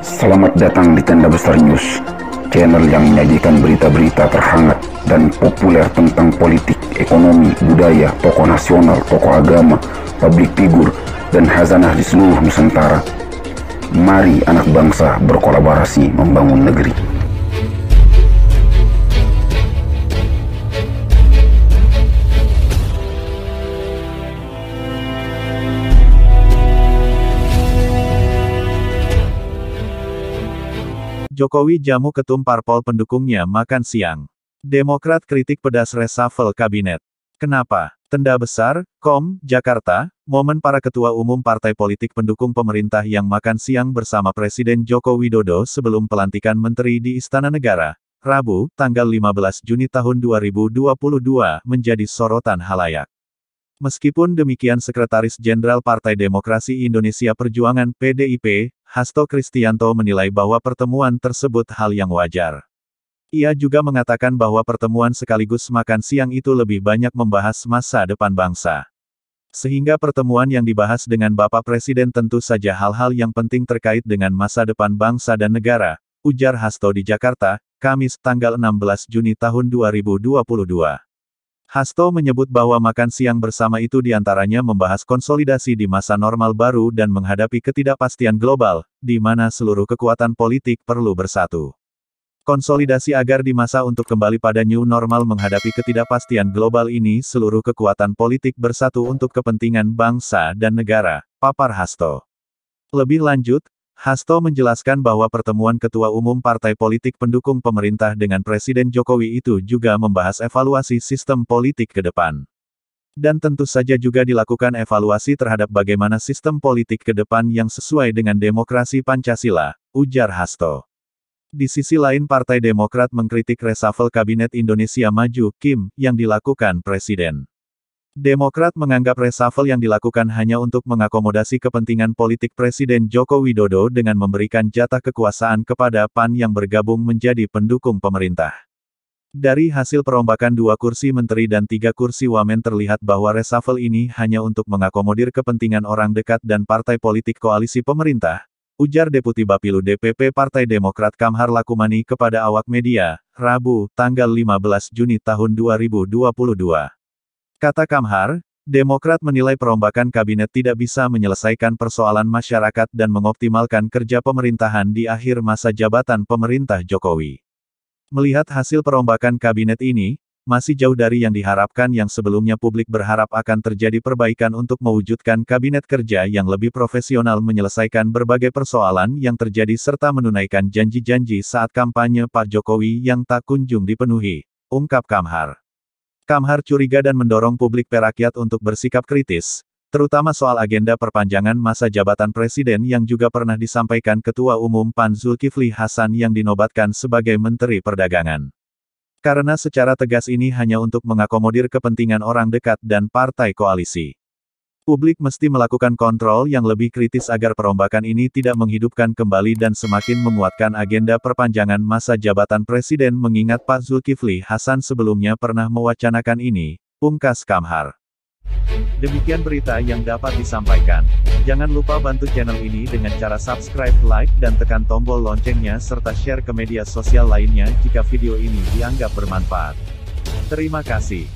Selamat datang di Tenda Besar News, channel yang menyajikan berita-berita terhangat dan populer tentang politik, ekonomi, budaya, tokoh nasional, tokoh agama, publik figur, dan khazanah di seluruh Nusantara. Mari anak bangsa berkolaborasi membangun negeri. Jokowi jamu ketum parpol pendukungnya makan siang. Demokrat kritik pedas reshuffle kabinet. Kenapa? Tenda Besar, Jakarta, momen para ketua umum partai politik pendukung pemerintah yang makan siang bersama Presiden Joko Widodo sebelum pelantikan menteri di Istana Negara, Rabu, tanggal 15 Juni tahun 2022, menjadi sorotan halayak. Meskipun demikian Sekretaris Jenderal Partai Demokrasi Indonesia Perjuangan (PDIP), Hasto Kristianto menilai bahwa pertemuan tersebut hal yang wajar. Ia juga mengatakan bahwa pertemuan sekaligus makan siang itu lebih banyak membahas masa depan bangsa. Sehingga pertemuan yang dibahas dengan Bapak Presiden tentu saja hal-hal yang penting terkait dengan masa depan bangsa dan negara, ujar Hasto di Jakarta, Kamis, tanggal 16 Juni tahun 2022. Hasto menyebut bahwa makan siang bersama itu diantaranya membahas konsolidasi di masa normal baru dan menghadapi ketidakpastian global, di mana seluruh kekuatan politik perlu bersatu. Konsolidasi agar di masa untuk kembali pada new normal menghadapi ketidakpastian global ini seluruh kekuatan politik bersatu untuk kepentingan bangsa dan negara, papar Hasto. Lebih lanjut, Hasto menjelaskan bahwa pertemuan ketua umum partai politik pendukung pemerintah dengan Presiden Jokowi itu juga membahas evaluasi sistem politik ke depan. Dan tentu saja juga dilakukan evaluasi terhadap bagaimana sistem politik ke depan yang sesuai dengan demokrasi Pancasila, ujar Hasto. Di sisi lain Partai Demokrat mengkritik reshuffle Kabinet Indonesia Maju, (KIM), yang dilakukan Presiden. Demokrat menganggap reshuffle yang dilakukan hanya untuk mengakomodasi kepentingan politik Presiden Joko Widodo dengan memberikan jatah kekuasaan kepada PAN yang bergabung menjadi pendukung pemerintah. Dari hasil perombakan 2 kursi menteri dan 3 kursi wamen terlihat bahwa reshuffle ini hanya untuk mengakomodir kepentingan orang dekat dan partai politik koalisi pemerintah, ujar Deputi Bapilu DPP Partai Demokrat Kamhar Lakumani kepada awak media, Rabu, tanggal 15 Juni tahun 2022. Kata Kamhar, Demokrat menilai perombakan kabinet tidak bisa menyelesaikan persoalan masyarakat dan mengoptimalkan kerja pemerintahan di akhir masa jabatan pemerintah Jokowi. Melihat hasil perombakan kabinet ini, masih jauh dari yang diharapkan yang sebelumnya publik berharap akan terjadi perbaikan untuk mewujudkan kabinet kerja yang lebih profesional menyelesaikan berbagai persoalan yang terjadi serta menunaikan janji-janji saat kampanye Pak Jokowi yang tak kunjung dipenuhi, ungkap Kamhar. Kamhar curiga dan mendorong publik perakyat untuk bersikap kritis, terutama soal agenda perpanjangan masa jabatan Presiden yang juga pernah disampaikan Ketua Umum PAN Zulkifli Hasan yang dinobatkan sebagai Menteri Perdagangan. Karena secara tegas ini hanya untuk mengakomodir kepentingan orang dekat dan partai koalisi. Publik mesti melakukan kontrol yang lebih kritis agar perombakan ini tidak menghidupkan kembali dan semakin menguatkan agenda perpanjangan masa jabatan Presiden mengingat Pak Zulkifli Hasan sebelumnya pernah mewacanakan ini, pungkas Kamhar. Demikian berita yang dapat disampaikan. Jangan lupa bantu channel ini dengan cara subscribe, like, dan tekan tombol loncengnya serta share ke media sosial lainnya jika video ini dianggap bermanfaat. Terima kasih.